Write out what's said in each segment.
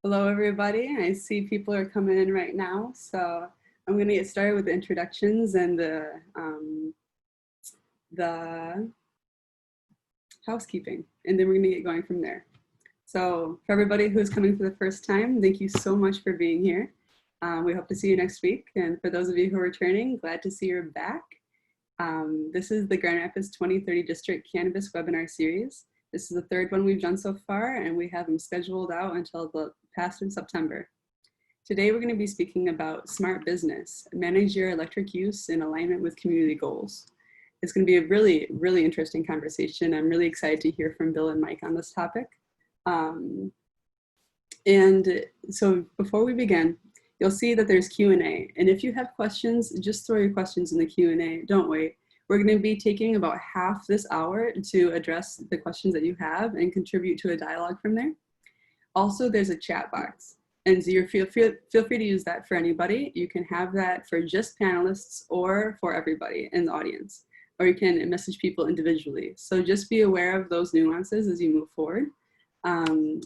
Hello, everybody. I see people are coming in right now, so I'm going to get started with the introductions and the housekeeping, and then we're going to get going from there. So for everybody who's coming for the first time, thank you so much for being here. We hope to see you next week, and for those of you who are returning, glad to see you're back. This is the Grand Rapids 2030 District Cannabis webinar series. This is the third one we've done so far, and we have them scheduled out until the past in September. Today, we're going to be speaking about smart business, manage your electric use in alignment with community goals. It's going to be a really, really interesting conversation. I'm really excited to hear from Bill and Mike on this topic. And so before we begin, you'll see that there's Q&A. And if you have questions, just throw your questions in the Q&A. Don't wait. We're going to be taking about half this hour to address the questions that you have and contribute to a dialogue from there. Also, there's a chat box. And so feel free to use that for anybody. You can have that for just panelists or for everybody in the audience. Or you can message people individually. So just be aware of those nuances as you move forward.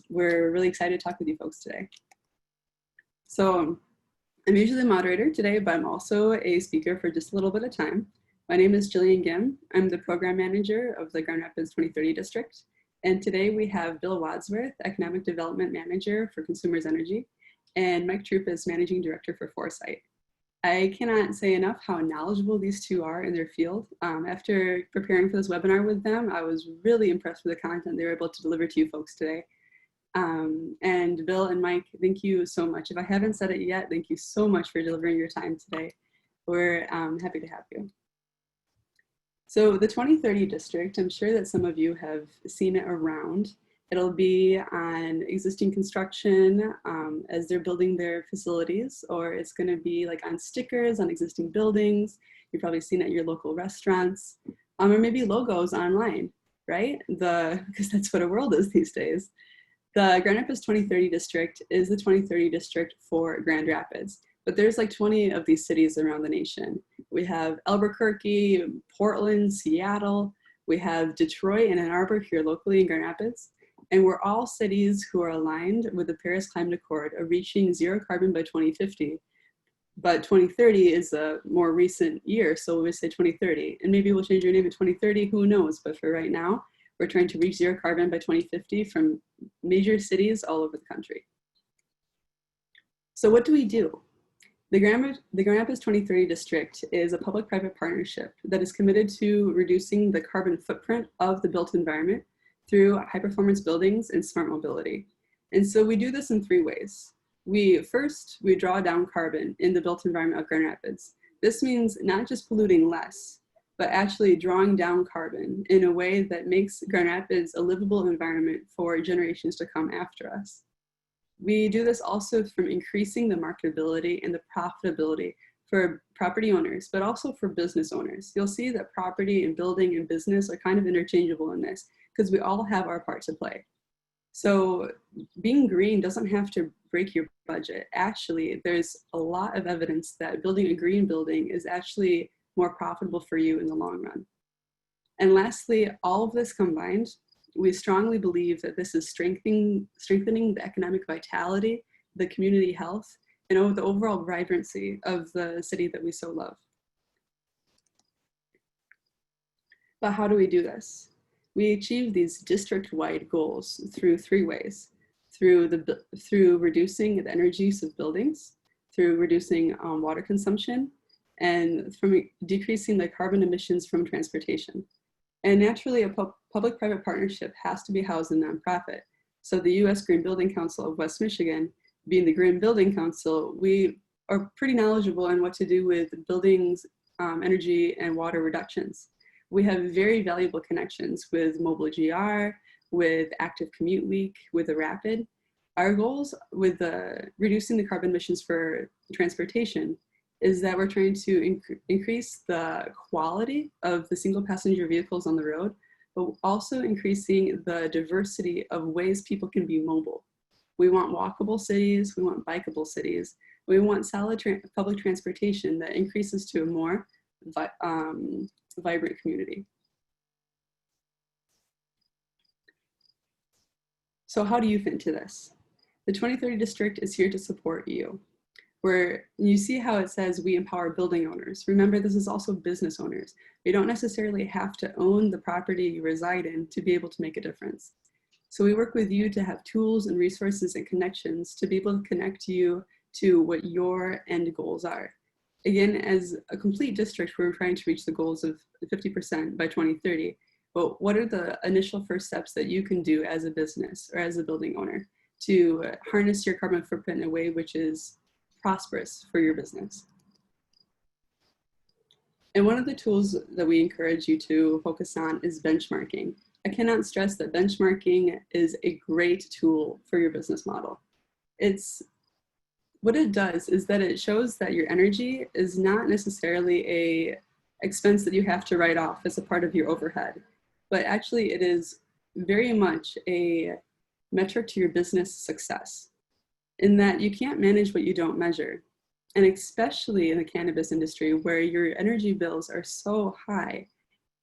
We're really excited to talk with you folks today. So I'm usually the moderator today, but I'm also a speaker for just a little bit of time. My name is Jillian Gim. I'm the program manager of the Grand Rapids 2030 District. And today we have Bill Wadsworth, Economic Development Manager for Consumers Energy, and Mike Troop is Managing Director for Foresight. I cannot say enough how knowledgeable these two are in their field. After preparing for this webinar with them, I was really impressed with the content they were able to deliver to you folks today. And Bill and Mike, thank you so much. If I haven't said it yet, thank you so much for delivering your time today. We're happy to have you. So the 2030 district, I'm sure that some of you have seen it around. It'll be on existing construction as they're building their facilities, or it's going to be like on stickers on existing buildings. You've probably seen it at your local restaurants, or maybe logos online, right? Because that's what a world is these days. The Grand Rapids 2030 district is the 2030 district for Grand Rapids, but there's like 20 of these cities around the nation. We have Albuquerque, Portland, Seattle. We have Detroit and Ann Arbor here locally in Grand Rapids. And we're all cities who are aligned with the Paris Climate Accord of reaching zero carbon by 2050. But 2030 is a more recent year, so we say 2030. And maybe we'll change your name at 2030, who knows? But for right now, we're trying to reach zero carbon by 2050 from major cities all over the country. So what do we do? The Grand Rapids 2030 district is a public-private partnership that is committed to reducing the carbon footprint of the built environment through high-performance buildings and smart mobility. And so we do this in three ways. First, we draw down carbon in the built environment of Grand Rapids. This means not just polluting less, but actually drawing down carbon in a way that makes Grand Rapids a livable environment for generations to come after us. We do this also from increasing the marketability and the profitability for property owners, but also for business owners. You'll see that property and building and business are kind of interchangeable in this because we all have our part to play. So being green doesn't have to break your budget. Actually, there's a lot of evidence that building a green building is actually more profitable for you in the long run. And lastly, all of this combined, we strongly believe that this is strengthening the economic vitality, the community health, and the overall vibrancy of the city that we so love. But how do we do this? We achieve these district-wide goals through three ways: through reducing the energy use of buildings, through reducing water consumption, and from decreasing the carbon emissions from transportation. And naturally, a public-private partnership has to be housed in nonprofit. So the U.S. Green Building Council of West Michigan, being the Green Building Council, we are pretty knowledgeable in what to do with buildings, energy, and water reductions. We have very valuable connections with Mobile GR, with Active Commute Week, with the Rapid. Our goals with reducing the carbon emissions for transportation is that we're trying to increase the quality of the single passenger vehicles on the road, but also increasing the diversity of ways people can be mobile. We want walkable cities, we want bikeable cities, we want solid public transportation that increases to a more vibrant community. So how do you fit into this? The 2030 district is here to support you. Where you see how it says we empower building owners. Remember, this is also business owners. You don't necessarily have to own the property you reside in to be able to make a difference. So we work with you to have tools and resources and connections to be able to connect you to what your end goals are. Again, as a complete district, we're trying to reach the goals of 50% by 2030. But what are the initial first steps that you can do as a business or as a building owner to harness your carbon footprint in a way which is prosperous for your business? And one of the tools that we encourage you to focus on is benchmarking. I cannot stress that benchmarking is a great tool for your business model. What it does is that it shows that your energy is not necessarily a expense that you have to write off as a part of your overhead, but actually it is very much a metric to your business success, in that you can't manage what you don't measure. And especially in the cannabis industry, where your energy bills are so high,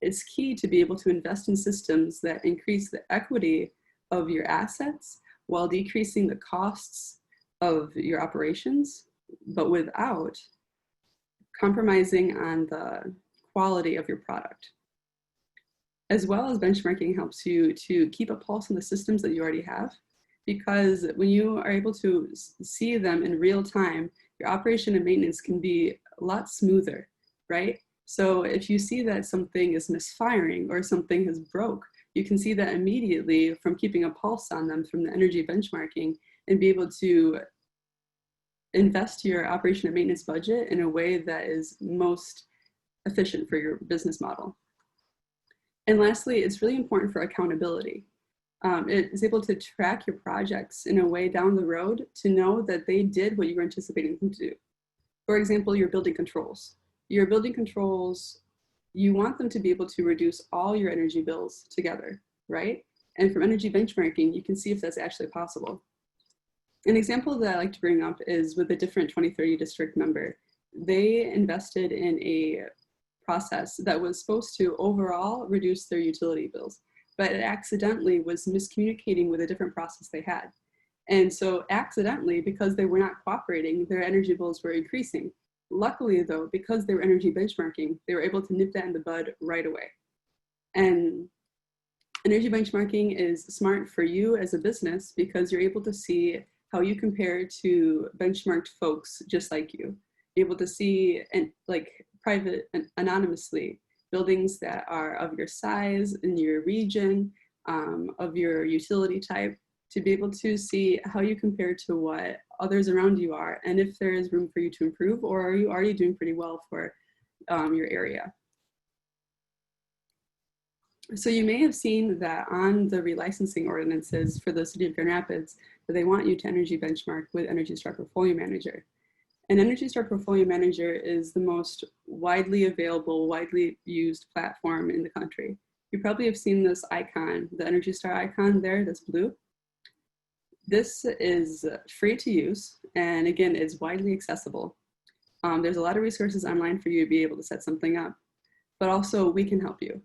it's key to be able to invest in systems that increase the equity of your assets while decreasing the costs of your operations, but without compromising on the quality of your product. As well as benchmarking helps you to keep a pulse on the systems that you already have, because when you are able to see them in real time, your operation and maintenance can be a lot smoother, right? So if you see that something is misfiring or something has broke, you can see that immediately from keeping a pulse on them from the energy benchmarking and be able to invest your operation and maintenance budget in a way that is most efficient for your business model. And lastly, it's really important for accountability. It is able to track your projects in a way down the road to know that they did what you were anticipating them to do. For example, your building controls. Your building controls, you want them to be able to reduce all your energy bills together, right? And from energy benchmarking, you can see if that's actually possible. An example that I like to bring up is with a different 2030 district member. They invested in a process that was supposed to overall reduce their utility bills, but it accidentally was miscommunicating with a different process they had. And so accidentally, because they were not cooperating, their energy bills were increasing. Luckily though, because they were energy benchmarking, they were able to nip that in the bud right away. And energy benchmarking is smart for you as a business because you're able to see how you compare to benchmarked folks just like you. Be able to see and like private and anonymously buildings that are of your size in your region, of your utility type, to be able to see how you compare to what others around you are, and if there is room for you to improve, or are you already doing pretty well for your area. So you may have seen that on the relicensing ordinances for the city of Grand Rapids, that they want you to energy benchmark with Energy Star Portfolio Manager. An Energy Star Portfolio Manager is the most widely available, widely used platform in the country. You probably have seen this icon, the Energy Star icon there, that's blue. This is free to use, and again, it's widely accessible. There's a lot of resources online for you to be able to set something up, but also we can help you.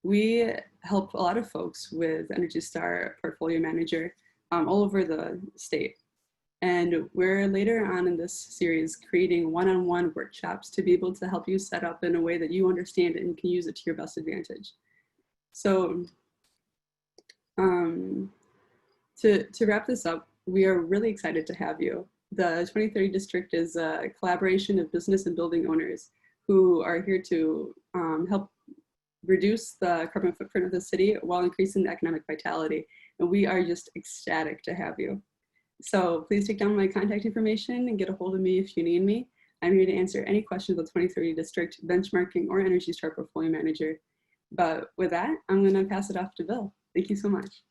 We help a lot of folks with Energy Star Portfolio Manager all over the state. And we're later on in this series creating one-on-one workshops to be able to help you set up in a way that you understand it and can use it to your best advantage. So to wrap this up, we are really excited to have you. The 2030 District is a collaboration of business and building owners who are here to help reduce the carbon footprint of the city while increasing the economic vitality. And we are just ecstatic to have you. So please take down my contact information and get a hold of me if you need me. I'm here to answer any questions about 2030 District, benchmarking, or Energy Star Portfolio Manager. But with that, I'm going to pass it off to Bill. Thank you so much.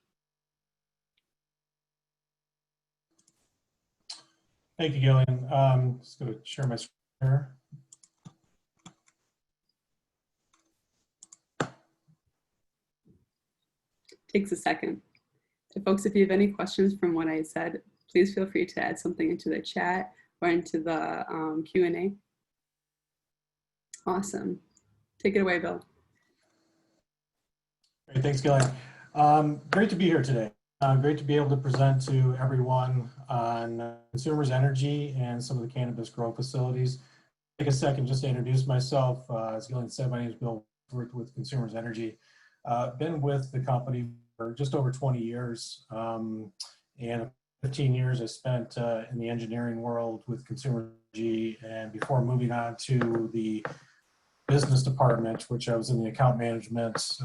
Thank you, Gillian. Just going to share my screen here. Takes a second. Folks, if you have any questions from what I said, please feel free to add something into the chat or into the Q&A. Awesome. Take it away, Bill. Great, thanks, Gillian. Great to be here today. Great to be able to present to everyone on consumers' energy and some of the cannabis grow facilities. Take a second just to introduce myself. As Gillian said, my name is Bill, worked with Consumers Energy. Been with the company for just over 20 years, and 15 years I spent in the engineering world with Consumer Energy, and before moving on to the business department, which I was in the account management,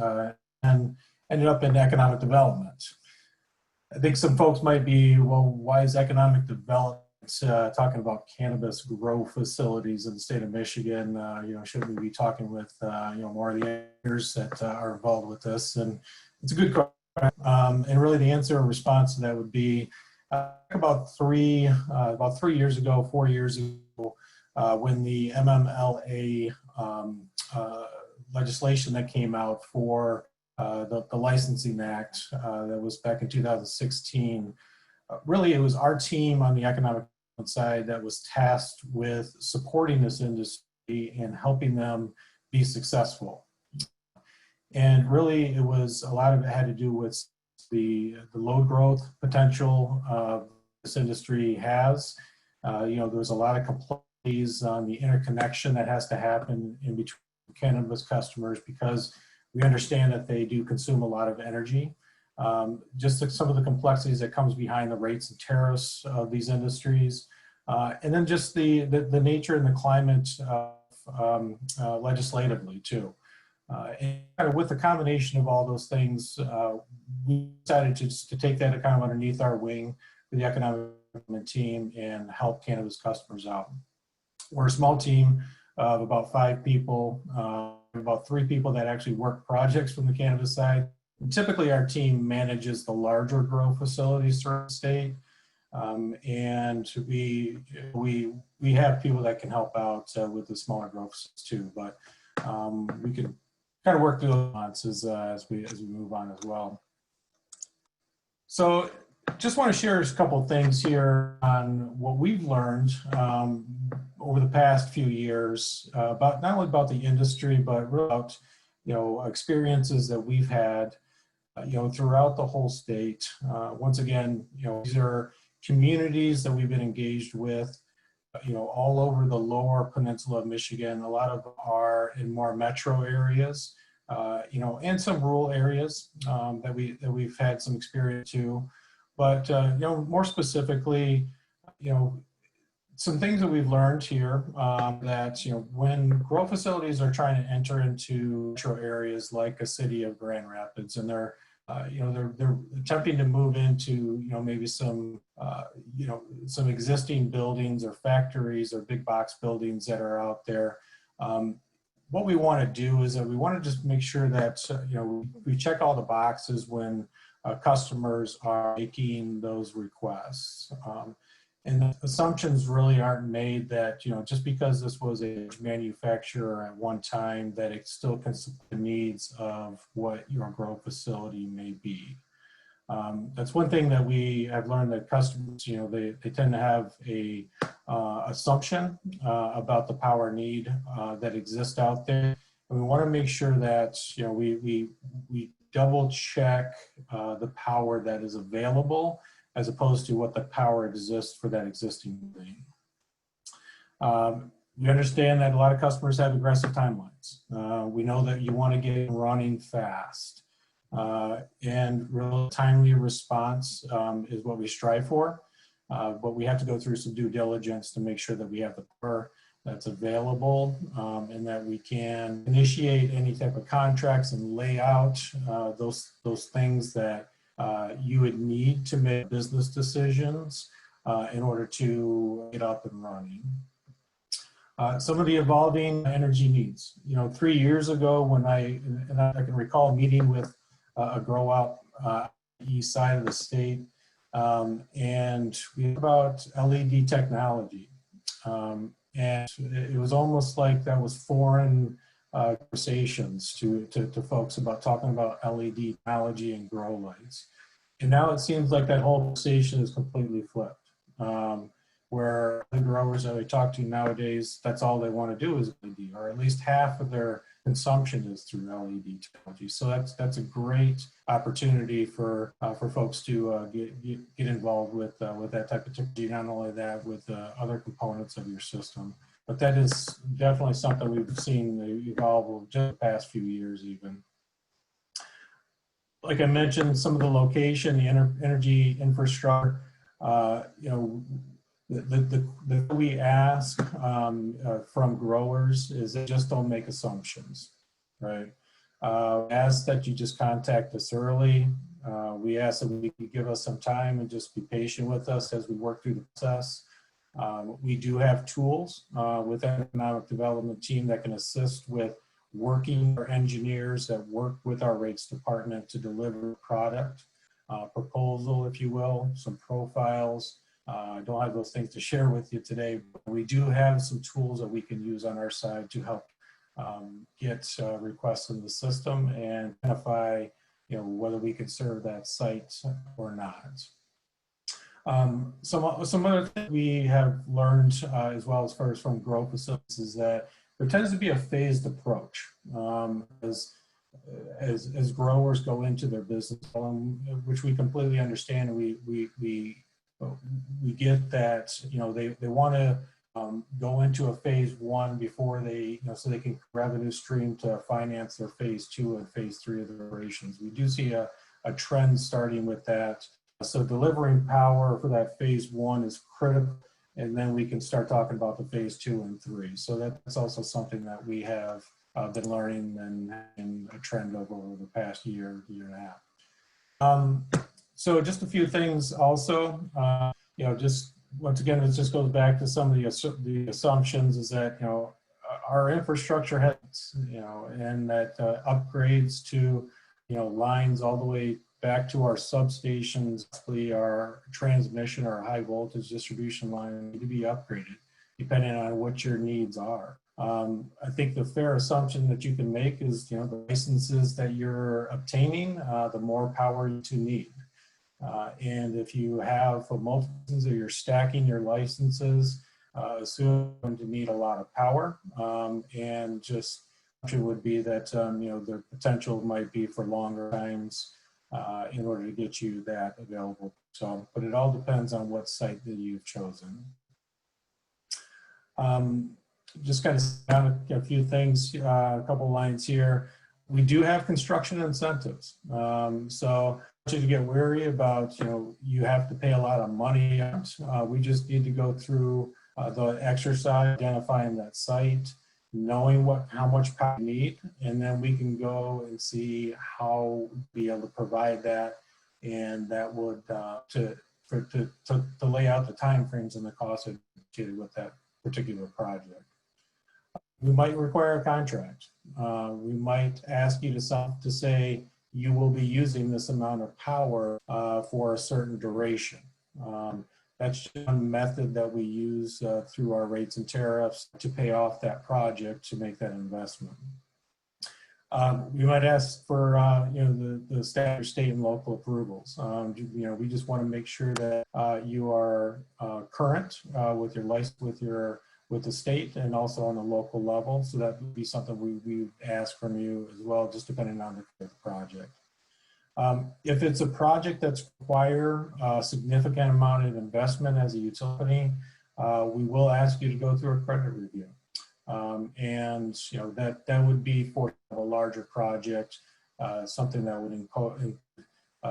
and ended up in economic development. I think some folks might be, well, why is economic development talking about cannabis grow facilities in the state of Michigan? Shouldn't we be talking with more of the others that are involved with this? And it's a good question. And really, the answer and response to that would be about 3 years ago, 4 years ago, when the MMLA legislation that came out for the Licensing Act that was back in 2016. Really, it was our team on the economic side that was tasked with supporting this industry and helping them be successful. And really, it was a lot of it had to do with the load growth potential this industry has. There was a lot of complexities on the interconnection that has to happen in between cannabis customers, because we understand that they do consume a lot of energy. Just some of the complexities that comes behind the rates and tariffs of these industries. And then just the nature and the climate legislatively too. And kind of with the combination of all those things, we decided to take that kind of underneath our wing with the economic development team and help cannabis customers out. We're a small team of about 5 people, about 3 people that actually work projects from the cannabis side. And typically our team manages the larger grow facilities throughout the state. And we have people that can help out with the smaller grow facilities too, but we can kind of work through those nuances as we move on as well. So just want to share a couple of things here on what we've learned over the past few years about not only about the industry, but about experiences that we've had throughout the whole state. Once again, these are communities that we've been engaged with, all over the lower peninsula of Michigan. A lot of them are in more metro areas, and some rural areas that we've had some experience to. But more specifically, some things that we've learned here that when grow facilities are trying to enter into metro areas like a city of Grand Rapids, and they're attempting to move into maybe some existing buildings or factories or big box buildings that are out there. What we want to do is that we want to just make sure that we check all the boxes when customers are making those requests. And the assumptions really aren't made that, just because this was a manufacturer at one time, that it still can support the needs of what your grow facility may be. That's one thing that we have learned, that customers, they tend to have a assumption about the power need that exists out there. And we want to make sure that, we double check the power that is available, as opposed to what the power exists for that existing thing. We understand that a lot of customers have aggressive timelines. We know that you want to get running fast. And real timely response is what we strive for. But we have to go through some due diligence to make sure that we have the power that's available, and that we can initiate any type of contracts and lay out those things that you would need to make business decisions in order to get up and running. Some of the evolving energy needs. 3 years ago, when I can recall meeting with a grow out east side of the state, and we talked about LED technology. And it was almost like that was foreign conversations to folks about talking about LED technology and grow lights. And now it seems like that whole conversation is completely flipped, where the growers that I talk to nowadays, that's all they want to do is LED, or at least half of their consumption is through LED technology. So that's a great opportunity for folks to get involved with that type of technology. Not only that, with other components of your system, but that is definitely something we've seen evolve over just the past few years, even. Like I mentioned, some of the location, the energy infrastructure, you know, the we ask from growers is that just don't make assumptions, right? Ask that you just contact us early. We ask that you can give us some time and just be patient with us as we work through the process. We do have tools with the economic development team that can assist with working our engineers that work with our rates department to deliver product, proposal, if you will, some profiles. I don't have those things to share with you today, but we do have some tools that we can use on our side to help get requests in the system and identify, you know, whether we can serve that site or not. Some other things we have learned as well as far as from grow facilities is that there tends to be a phased approach as growers go into their business, which we completely understand. And we get that, you know, they want to go into a phase one before they, you know, so they can revenue stream to finance their phase two and phase three of their operations. We do see a trend starting with that. So delivering power for that phase one is critical, and then we can start talking about the phase two and three. So that's also something that we have been learning and a trend of over the past year and a half. So just a few things also, you know, just once again, it just goes back to some of the assumptions is that, you know, our infrastructure has, you know, and that upgrades to, you know, lines all the way back to our substations, our transmission, our high voltage distribution line need to be upgraded depending on what your needs are. I think the fair assumption that you can make is, you know, the licenses that you're obtaining, the more power you need. And if you have multiples or you're stacking your licenses, assume you're going to need a lot of power. And just it would be that, you know, the potential might be for longer times in order to get you that available. So, but it all depends on what site that you've chosen. Just kind of down a few things, a couple lines here. We do have construction incentives. So I want you to get wary about, you know, you have to pay a lot of money. We just need to go through the exercise, identifying that site, knowing how much power you need, and then we can go and see how be able to provide that, and that would to lay out the timeframes and the costs associated with that particular project. We might require a contract. We might ask you to say you will be using this amount of power for a certain duration. That's one method that we use through our rates and tariffs to pay off that project to make that investment. We might ask for you know, the standard state and local approvals. You know, we just want to make sure that you are current with your license, with the state and also on the local level. So that would be something we ask from you as well, just depending on the project. If it's a project that's require a significant amount of investment as a utility, we will ask you to go through a credit review. And you know, that would be for a larger project, something that would include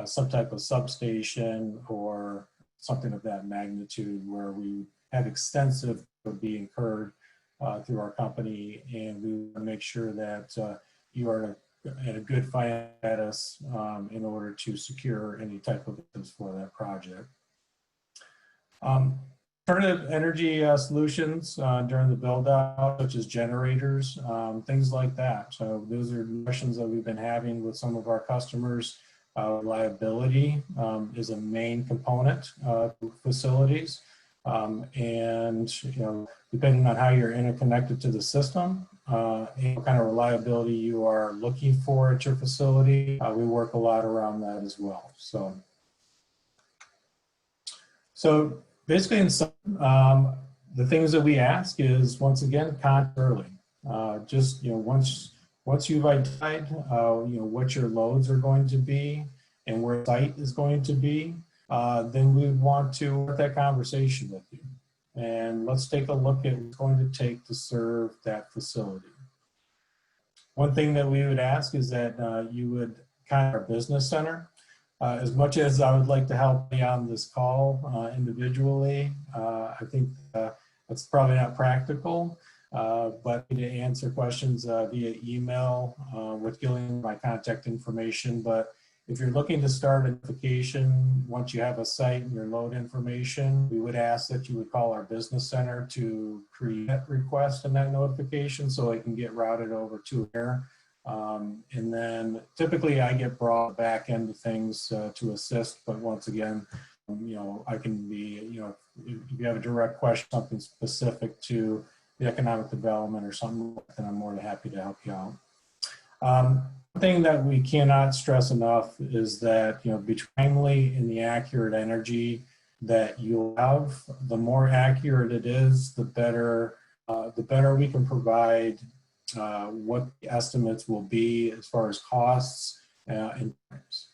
some type of substation or something of that magnitude, where we have extensive would be incurred through our company, and we want to make sure that you are at a good finance status in order to secure any type of business for that project. Alternative energy solutions during the build out, such as generators, things like that. So those are questions that we've been having with some of our customers. Reliability is a main component of facilities. And, you know, depending on how you're interconnected to the system, and what kind of reliability you are looking for at your facility, we work a lot around that as well. So basically, in some, the things that we ask is, once again, contact early. Just, you know, once Once you've identified, what your loads are going to be and where the site is going to be, then we would want to have that conversation with you. And let's take a look at what it's going to take to serve that facility. One thing that we would ask is that you would contact our business center. As much as I would like to help you on this call individually, I think that's probably not practical. But to answer questions via email with Gillian, my contact information. But if you're looking to start a notification, once you have a site and your load information, we would ask that you would call our business center to create that request and that notification so it can get routed over to here. And then typically I get brought back into things to assist, but once again, I can be, if you have a direct question, something specific to the economic development or something, then I'm more than happy to help you out. One thing that we cannot stress enough is that, be timely in the accurate energy that you'll have. The more accurate it is, the better we can provide what the estimates will be as far as costs and times.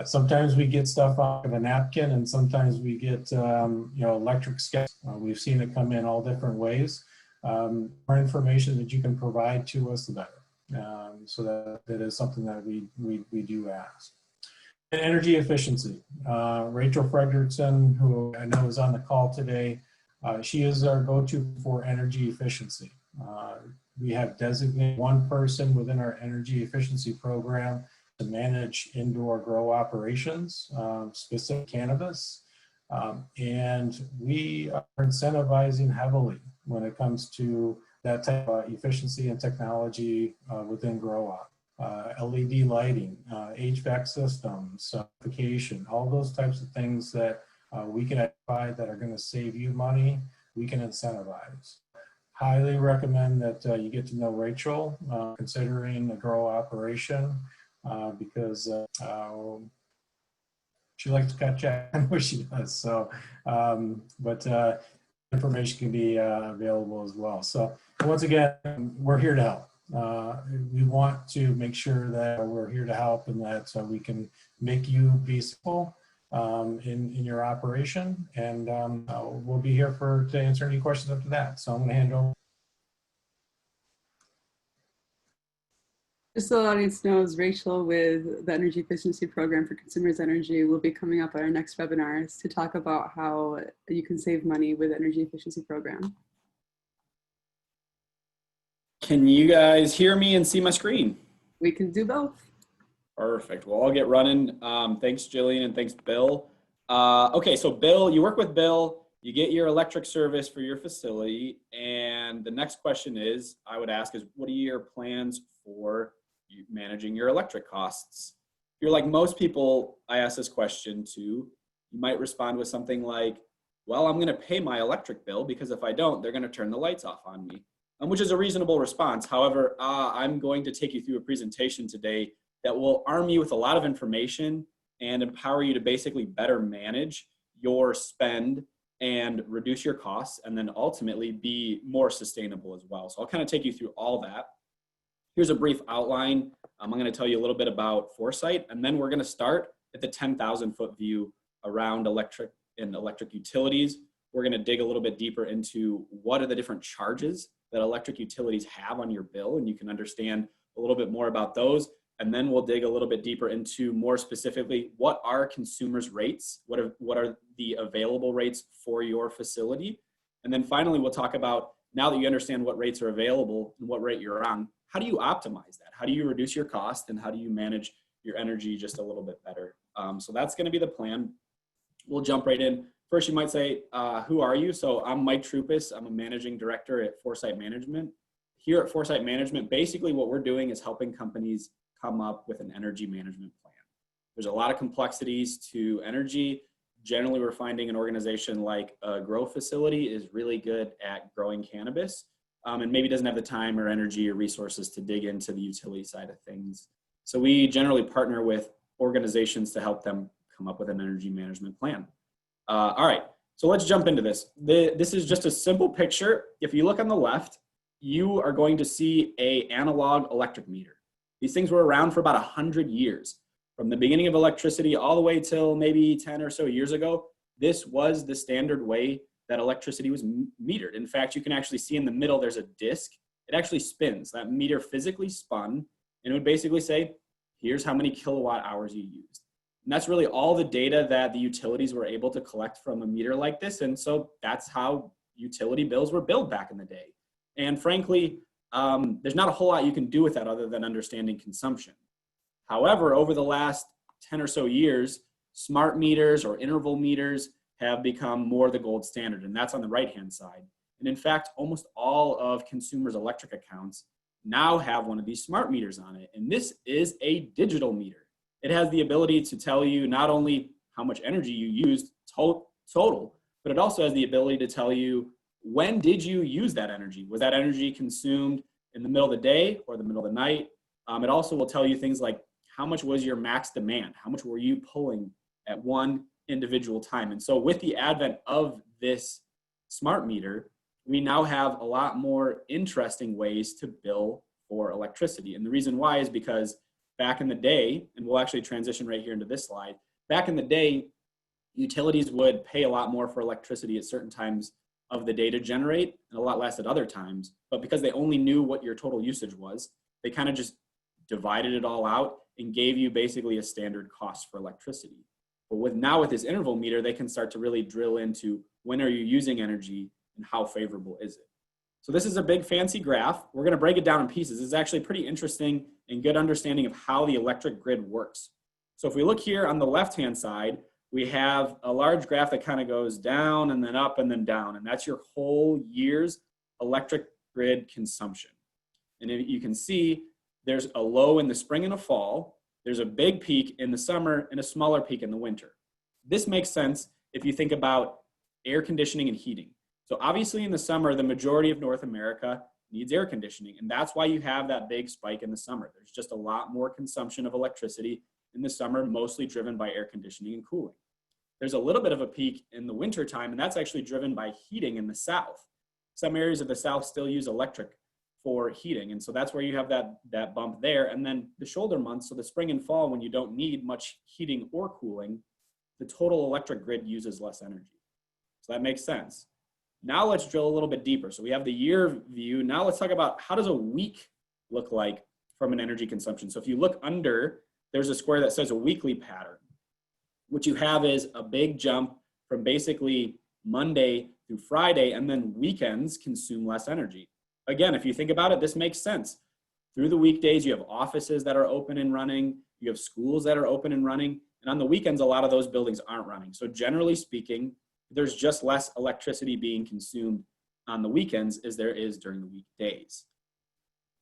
Sometimes we get stuff off of a napkin, and sometimes we get electric sketch. We've seen it come in all different ways. More information that you can provide to us, the better. So that is something that we do ask. And energy efficiency. Rachel Fredrickson, who I know is on the call today, she is our go-to for energy efficiency. We have designated one person within our energy efficiency program to manage indoor grow operations, specific cannabis. And we are incentivizing heavily when it comes to that type of efficiency and technology within grow op. LED lighting, HVAC systems, certification, all those types of things that we can identify that are going to save you money, we can incentivize. Highly recommend that you get to know Rachel, considering a grow operation, because she likes to cut check. I know she does. So, but information can be available as well. So once again, we're here to help. We want to make sure that we're here to help and that we can make you be successful in your operation. And we'll be here to answer any questions after that. So I'm going to hand over. Just so the audience knows, Rachel with the Energy Efficiency Program for Consumers Energy will be coming up at our next webinars to talk about how you can save money with the Energy Efficiency Program. Can you guys hear me and see my screen? We can do both. Perfect. Well, I'll get running. Thanks, Jillian, and thanks, Bill. Okay, so Bill, you work with Bill, you get your electric service for your facility, and the next question I would ask is, what are your plans for managing your electric costs? If you're like most people I ask this question to, you might respond with something like, well, I'm going to pay my electric bill because if I don't, they're going to turn the lights off on me, which is a reasonable response. However, I'm going to take you through a presentation today that will arm you with a lot of information and empower you to basically better manage your spend and reduce your costs, and then ultimately be more sustainable as well. So I'll kind of take you through all that. Here's a brief outline. I'm going to tell you a little bit about Foresight, and then we're going to start at the 10,000 foot view around electric and electric utilities. We're going to dig a little bit deeper into what are the different charges that electric utilities have on your bill, and you can understand a little bit more about those. And then we'll dig a little bit deeper into more specifically, what are consumers' rates? What are the available rates for your facility? And then finally, we'll talk about, now that you understand what rates are available and what rate you're on, how do you optimize that? How do you reduce your cost, and how do you manage your energy just a little bit better? So that's going to be the plan. We'll jump right in. First, you might say, who are you? So I'm Mike Troupis. I'm a managing director at Foresight Management. Here at Foresight Management, basically what we're doing is helping companies come up with an energy management plan. There's a lot of complexities to energy. Generally, we're finding an organization like a grow facility is really good at growing cannabis, and maybe doesn't have the time or energy or resources to dig into the utility side of things. So we generally partner with organizations to help them come up with an energy management plan. All right, so let's jump into this. This is just a simple picture. If you look on the left, you are going to see a analog electric meter. These things were around for about 100 years. From the beginning of electricity all the way till maybe 10 or so years ago, this was the standard way that electricity was metered. In fact, you can actually see in the middle, there's a disc. It actually spins. That meter physically spun, and it would basically say, here's how many kilowatt hours you used. And that's really all the data that the utilities were able to collect from a meter like this. And so that's how utility bills were billed back in the day. And frankly, there's not a whole lot you can do with that other than understanding consumption. However, over the last 10 or so years, smart meters or interval meters have become more the gold standard, and that's on the right-hand side. And in fact, almost all of consumers' electric accounts now have one of these smart meters on it. And this is a digital meter. It has the ability to tell you not only how much energy you used total, but it also has the ability to tell you when did you use that energy? Was that energy consumed in the middle of the day or the middle of the night? It also will tell you things like how much was your max demand? How much were you pulling at one individual time? And so with the advent of this smart meter, we now have a lot more interesting ways to bill for electricity. And the reason why is because back in the day, and we'll actually transition right here into this slide, back in the day, utilities would pay a lot more for electricity at certain times of the day to generate and a lot less at other times. But because they only knew what your total usage was, they kind of just divided it all out and gave you basically a standard cost for electricity. But now with this interval meter, they can start to really drill into when are you using energy and how favorable is it. So this is a big fancy graph. We're going to break it down in pieces. It's actually pretty interesting and good understanding of how the electric grid works. So if we look here on the left-hand side, we have a large graph that kind of goes down and then up and then down. And that's your whole year's electric grid consumption. And you can see there's a low in the spring and a fall. There's a big peak in the summer and a smaller peak in the winter. This makes sense if you think about air conditioning and heating. So obviously in the summer, the majority of North America needs air conditioning. And that's why you have that big spike in the summer. There's just a lot more consumption of electricity in the summer, mostly driven by air conditioning and cooling. There's a little bit of a peak in the winter time, and that's actually driven by heating in the South. Some areas of the South still use electric for heating. And so that's where you have that bump there. And then the shoulder months, so the spring and fall, when you don't need much heating or cooling, the total electric grid uses less energy. So that makes sense. Now let's drill a little bit deeper. So we have the year view. Now let's talk about how does a week look like from an energy consumption. So if you look under, there's a square that says a weekly pattern. What you have is a big jump from basically Monday through Friday, and then weekends consume less energy. Again, if you think about it, this makes sense. Through the weekdays, you have offices that are open and running. You have schools that are open and running. And on the weekends, a lot of those buildings aren't running. So generally speaking, there's just less electricity being consumed on the weekends as there is during the weekdays.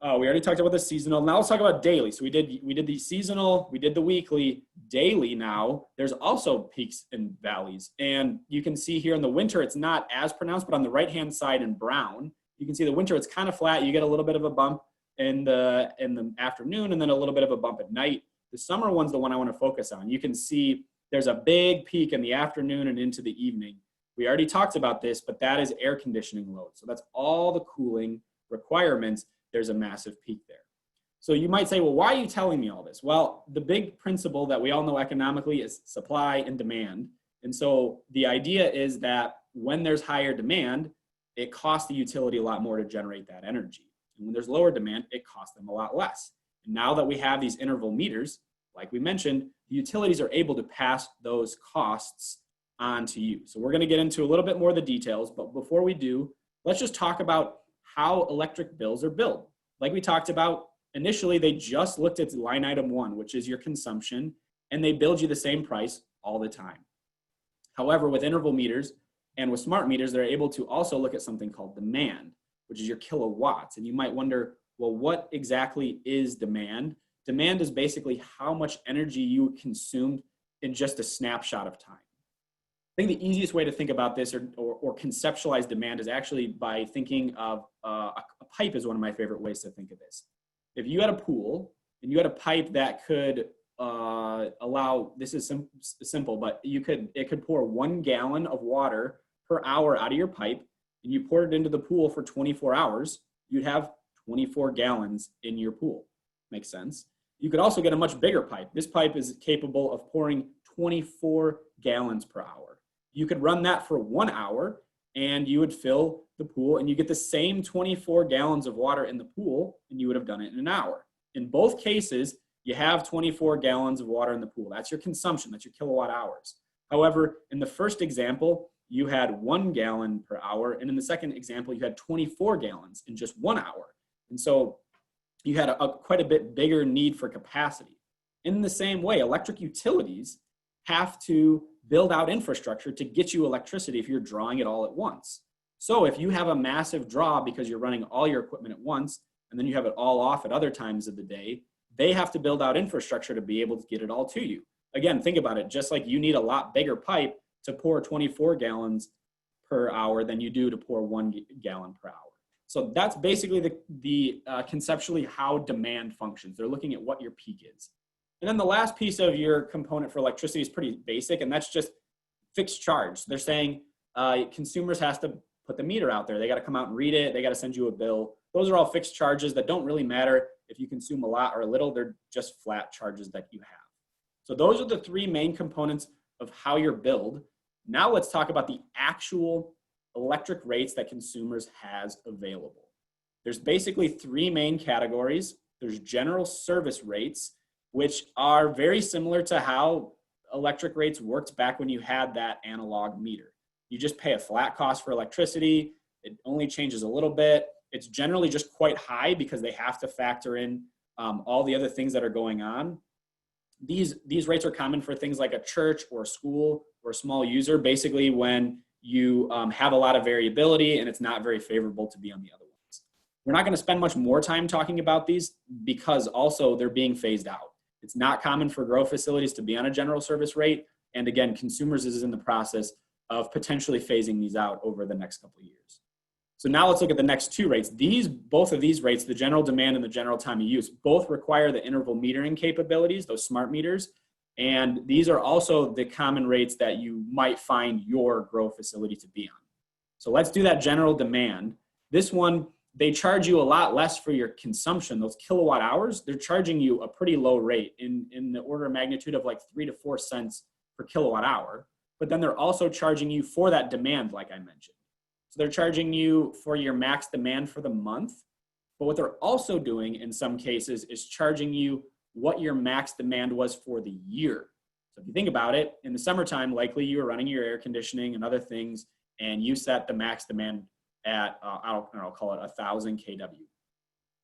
We already talked about the seasonal. Now let's talk about daily. So we did the seasonal, we did the weekly. Daily now, there's also peaks and valleys. And you can see here in the winter, it's not as pronounced, but on the right-hand side in brown, you can see the winter, it's kind of flat. You get a little bit of a bump in the afternoon and then a little bit of a bump at night. The summer one's the one I want to focus on. You can see there's a big peak in the afternoon and into the evening. We already talked about this, but that is air conditioning load. So that's all the cooling requirements. There's a massive peak there. So you might say, well, why are you telling me all this? Well, the big principle that we all know economically is supply and demand. And so the idea is that when there's higher demand, it costs the utility a lot more to generate that energy. And when there's lower demand, it costs them a lot less. And now that we have these interval meters, like we mentioned, the utilities are able to pass those costs on to you. So we're going to get into a little bit more of the details, but before we do, let's just talk about how electric bills are billed. Like we talked about, initially they just looked at line item 1, which is your consumption, and they billed you the same price all the time. However, with interval meters and with smart meters, they're able to also look at something called demand, which is your kilowatts. And you might wonder, well, what exactly is demand? Demand is basically how much energy you consumed in just a snapshot of time. I think the easiest way to think about this or conceptualize demand is actually by thinking of a pipe is one of my favorite ways to think of this. If you had a pool and you had a pipe that could allow, this is simple, but it could pour 1 gallon of water per hour out of your pipe, and you poured it into the pool for 24 hours, you'd have 24 gallons in your pool. Makes sense. You could also get a much bigger pipe. This pipe is capable of pouring 24 gallons per hour. You could run that for 1 hour and you would fill the pool and you get the same 24 gallons of water in the pool and you would have done it in an hour. In both cases, you have 24 gallons of water in the pool. That's your consumption, that's your kilowatt hours. However, in the first example, you had 1 gallon per hour. And in the second example, you had 24 gallons in just 1 hour. And so you had quite a bit bigger need for capacity. In the same way, electric utilities have to build out infrastructure to get you electricity if you're drawing it all at once. So if you have a massive draw because you're running all your equipment at once, and then you have it all off at other times of the day, they have to build out infrastructure to be able to get it all to you. Again, think about it, just like you need a lot bigger pipe to pour 24 gallons per hour than you do to pour 1 gallon per hour. So that's basically the conceptually how demand functions. They're looking at what your peak is. And then the last piece of your component for electricity is pretty basic, and that's just fixed charge. They're saying consumers has to put the meter out there. They got to come out and read it. They got to send you a bill. Those are all fixed charges that don't really matter if you consume a lot or a little. They're just flat charges that you have. So those are the 3 main components of how you're billed. Now let's talk about the actual electric rates that consumers has available. There's basically 3 main categories. There's general service rates, which are very similar to how electric rates worked back when you had that analog meter. You just pay a flat cost for electricity. It only changes a little bit. It's generally just quite high because they have to factor in all the other things that are going on. These rates are common for things like a church or a school or a small user, basically when you have a lot of variability and it's not very favorable to be on the other ones. We're not going to spend much more time talking about these because also they're being phased out. It's not common for grow facilities to be on a general service rate. And again, consumers is in the process of potentially phasing these out over the next couple of years. So now let's look at the next 2 rates. Both of these rates, the general demand and the general time of use, both require the interval metering capabilities, those smart meters. And these are also the common rates that you might find your grow facility to be on. So let's do that general demand. This one, they charge you a lot less for your consumption, those kilowatt hours. They're charging you a pretty low rate in the order of magnitude of like 3 to 4 cents per kilowatt hour. But then they're also charging you for that demand, like I mentioned. So they're charging you for your max demand for the month. But what they're also doing in some cases is charging you what your max demand was for the year. So if you think about it, in the summertime, likely you were running your air conditioning and other things, and you set the max demand at, I'll call it 1,000 kW.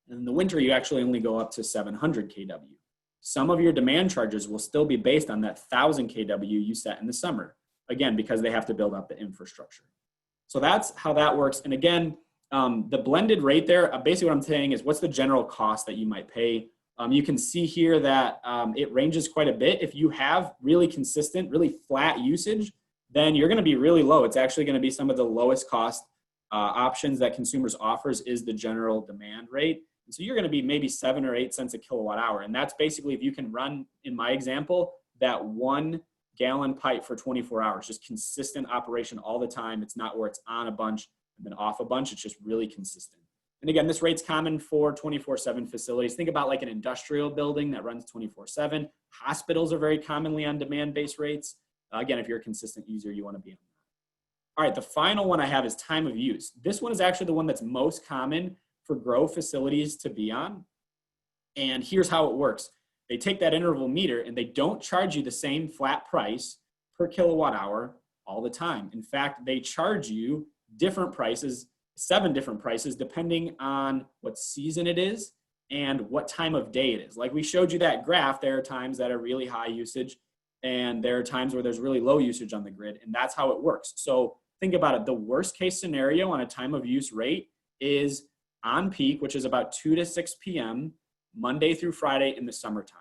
And in the winter, you actually only go up to 700 kW. Some of your demand charges will still be based on that 1,000 kW you set in the summer, again, because they have to build up the infrastructure. So that's how that works. And again, the blended rate there, basically what I'm saying is what's the general cost that you might pay. You can see here that it ranges quite a bit. If you have really consistent, really flat usage, then you're going to be really low. It's actually going to be some of the lowest cost options that consumers offers is the general demand rate. And so you're going to be maybe 7 or 8 cents a kilowatt hour. And that's basically if you can run, in my example, that 1 gallon pipe for 24 hours, just consistent operation all the time. It's not where it's on a bunch and then off a bunch. It's just really consistent. And again, this rate's common for 24/7 facilities. Think about like an industrial building that runs 24/7. Hospitals are very commonly on demand-based rates. Again, if you're a consistent user, you want to be on that. All right, the final one I have is time of use. This one is actually the one that's most common for grow facilities to be on. And here's how it works. They take that interval meter and they don't charge you the same flat price per kilowatt hour all the time. In fact, they charge you different prices, 7 different prices, depending on what season it is and what time of day it is. Like we showed you that graph, there are times that are really high usage and there are times where there's really low usage on the grid, and that's how it works. So think about it. The worst case scenario on a time of use rate is on peak, which is about 2 to 6 p.m., Monday through Friday in the summertime.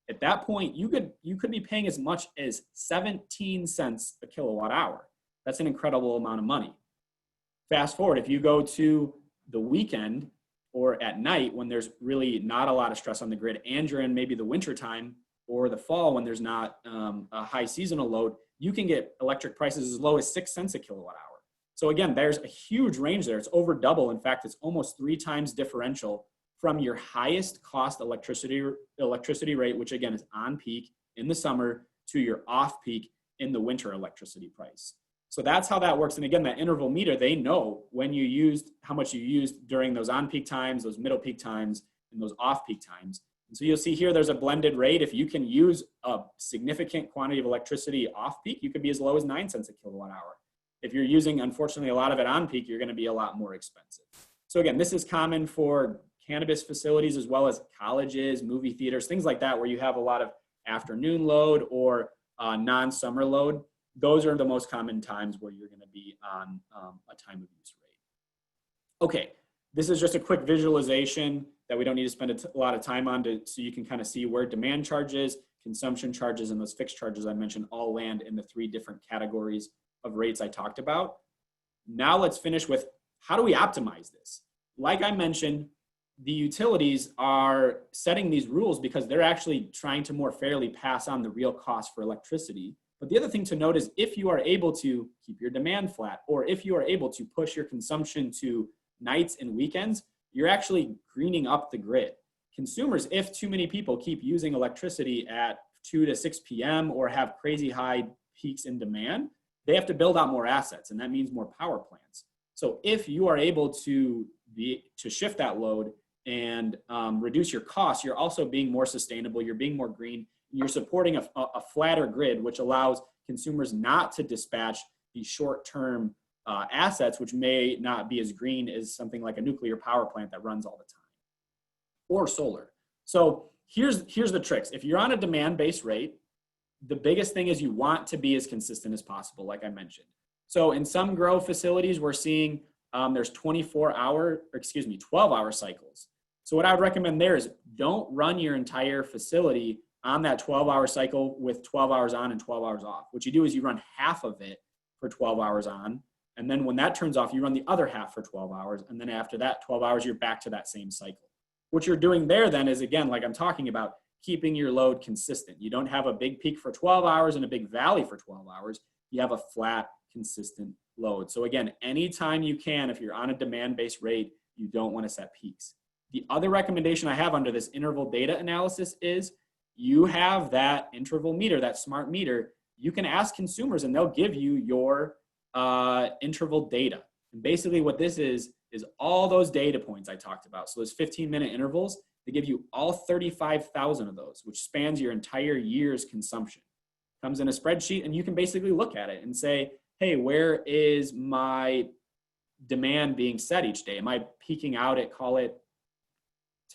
At that point, you could be paying as much as 17 cents a kilowatt hour. That's an incredible amount of money. Fast forward, if you go to the weekend or at night when there's really not a lot of stress on the grid and you're in maybe the winter time or the fall when there's not a high seasonal load, you can get electric prices as low as 6 cents a kilowatt hour. So again, there's a huge range there. It's over double. In fact, it's almost 3 times differential from your highest cost electricity rate, which again is on peak in the summer, to your off peak in the winter electricity price. So that's how that works. And again, that interval meter, they know when you used, how much you used during those on peak times, those middle peak times, and those off peak times. And so you'll see here, there's a blended rate. If you can use a significant quantity of electricity off peak, you could be as low as 9 cents a kilowatt hour. If you're using, unfortunately, a lot of it on peak, you're going to be a lot more expensive. So again, this is common for cannabis facilities as well as colleges, movie theaters, things like that, where you have a lot of afternoon load or non-summer load. Those are the most common times where you're going to be on a time of use rate. Okay, this is just a quick visualization that we don't need to spend a lot of time on so you can kind of see where demand charges, consumption charges, and those fixed charges I mentioned all land in the 3 different categories of rates I talked about. Now let's finish with, how do we optimize this? Like I mentioned, the utilities are setting these rules because they're actually trying to more fairly pass on the real cost for electricity. But the other thing to note is, if you are able to keep your demand flat, or if you are able to push your consumption to nights and weekends, you're actually greening up the grid. Consumers, if too many people keep using electricity at 2 to 6 p.m. or have crazy high peaks in demand, they have to build out more assets, and that means more power plants. So if you are able to shift that load and reduce your costs, you're also being more sustainable, you're being more green, and you're supporting a flatter grid, which allows consumers not to dispatch these short-term assets, which may not be as green as something like a nuclear power plant that runs all the time, or solar. So here's the tricks. If you're on a demand-based rate, the biggest thing is you want to be as consistent as possible, like I mentioned. So in some grow facilities, we're seeing there's 12-hour cycles. So what I would recommend there is, don't run your entire facility on that 12-hour cycle with 12 hours on and 12 hours off. What you do is you run half of it for 12 hours on, and then when that turns off, you run the other half for 12 hours, and then after that 12 hours, you're back to that same cycle. What you're doing there then is, again, like I'm talking about, keeping your load consistent. You don't have a big peak for 12 hours and a big valley for 12 hours. You have a flat, consistent load. So again, anytime you can, if you're on a demand-based rate, you don't want to set peaks. The other recommendation I have under this interval data analysis is, you have that interval meter, that smart meter. You can ask consumers and they'll give you your interval data. And basically what this is all those data points I talked about. So those 15-minute intervals, they give you all 35,000 of those, which spans your entire year's consumption. Comes in a spreadsheet, and you can basically look at it and say, hey, where is my demand being set each day? Am I peaking out at, call it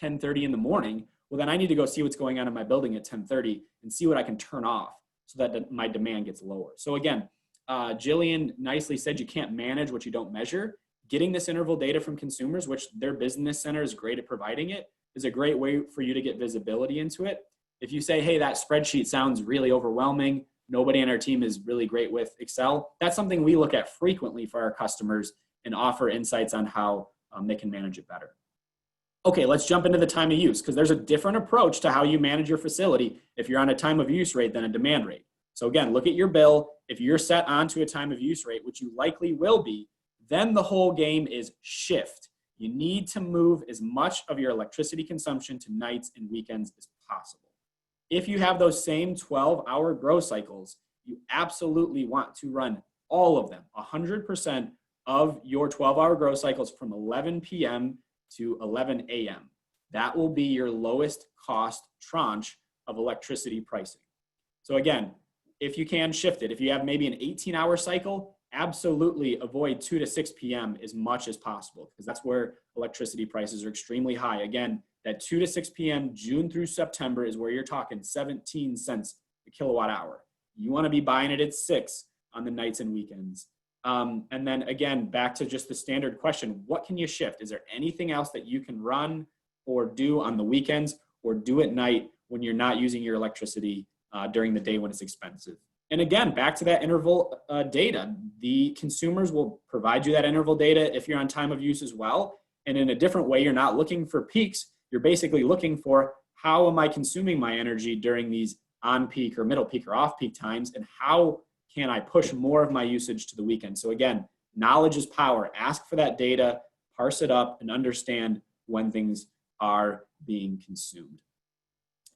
10:30 in the morning? Well, then I need to go see what's going on in my building at 10:30 and see what I can turn off so that my demand gets lower. So again, Jillian nicely said you can't manage what you don't measure. Getting this interval data from consumers, which their business center is great at providing it, is a great way for you to get visibility into it. If you say, hey, that spreadsheet sounds really overwhelming, nobody on our team is really great with Excel, that's something we look at frequently for our customers and offer insights on how they can manage it better. Okay, let's jump into the time of use, because there's a different approach to how you manage your facility if you're on a time of use rate than a demand rate. So again, look at your bill. If you're set onto a time of use rate, which you likely will be, then the whole game is shift. You need to move as much of your electricity consumption to nights and weekends as possible. If you have those same 12-hour grow cycles, you absolutely want to run all of them, 100% of your 12-hour grow cycles from 11 p.m. to 11 a.m. That will be your lowest cost tranche of electricity pricing. So again, if you can shift it, if you have maybe an 18-hour cycle, absolutely avoid 2 to 6 p.m. as much as possible, because that's where electricity prices are extremely high. Again, that 2 to 6 p.m. June through September is where you're talking 17 cents a kilowatt hour. You want to be buying it at 6 on the nights and weekends. And then again, back to just the standard question, what can you shift? Is there anything else that you can run or do on the weekends or do at night when you're not using your electricity during the day when it's expensive? And again, back to that interval data, the consumers will provide you that interval data if you're on time of use as well. And in a different way, you're not looking for peaks. You're basically looking for, how am I consuming my energy during these on peak or middle peak or off peak times? And how can I push more of my usage to the weekend? So again, knowledge is power. Ask for that data, parse it up, and understand when things are being consumed.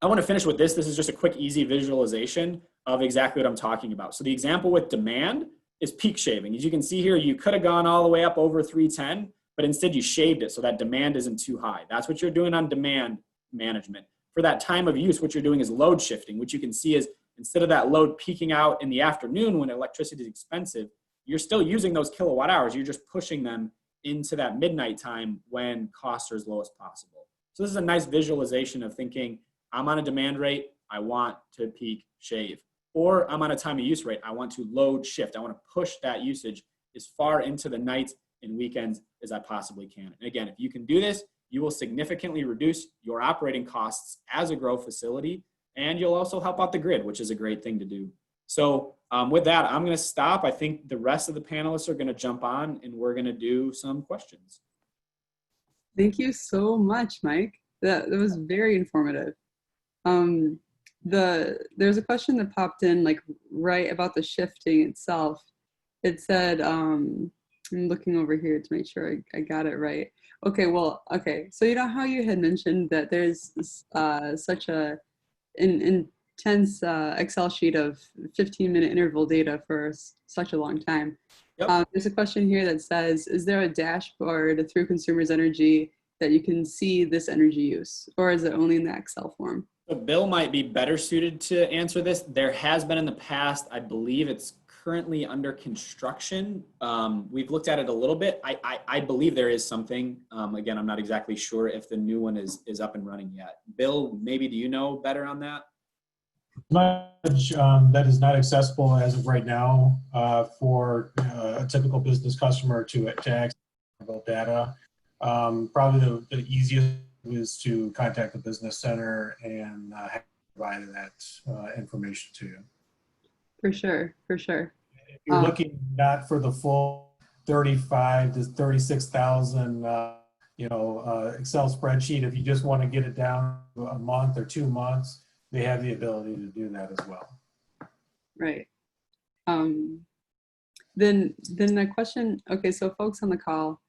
I want to finish with this. This is just a quick, easy visualization of exactly what I'm talking about. So the example with demand is peak shaving. As you can see here, you could have gone all the way up over 310, but instead you shaved it so that demand isn't too high. That's what you're doing on demand management. For that time of use, what you're doing is load shifting, which you can see is instead of that load peaking out in the afternoon when electricity is expensive, you're still using those kilowatt hours. You're just pushing them into that midnight time when costs are as low as possible. So this is a nice visualization of thinking, I'm on a demand rate, I want to peak shave. Or I'm on a time of use rate, I want to load shift. I want to push that usage as far into the night and weekends as I possibly can. And again, if you can do this, you will significantly reduce your operating costs as a grow facility, and you'll also help out the grid, which is a great thing to do. So with that, I'm going to stop. I think the rest of the panelists are going to jump on and we're going to do some questions. Thank you so much, Mike. That was very informative. There's a question that popped in like right about the shifting itself. It said, I'm looking over here to make sure I got it right. Okay, well, okay. So you know how you had mentioned that there's such an intense Excel sheet of 15-minute interval data for such a long time. Yep. There's a question here that says, is there a dashboard through Consumers Energy that you can see this energy use, or is it only in the Excel form? So Bill might be better suited to answer this. There has been in the past, I believe it's currently under construction. We've looked at it a little bit. I believe there is something. Again, I'm not exactly sure if the new one is up and running yet. Bill, maybe do you know better on that? Much that is not accessible as of right now for a typical business customer to access data. Probably the easiest is to contact the business center and provide that information to you. For sure, for sure. If you're looking not for the full 35 to 36,000, Excel spreadsheet, if you just want to get it down to a month or 2 months, they have the ability to do that as well. Right. Then the question, okay, so folks on the call,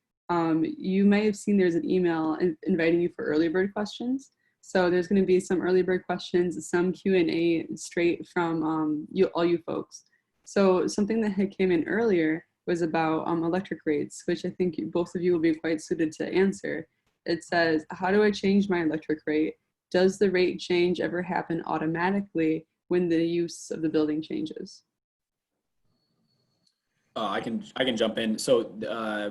you may have seen there's an email inviting you for early bird questions. So there's going to be some early bird questions, some Q&A straight from all you folks. So something that had came in earlier was about electric rates, which I think both of you will be quite suited to answer. It says, how do I change my electric rate? Does the rate change ever happen automatically when the use of the building changes? I can jump in. So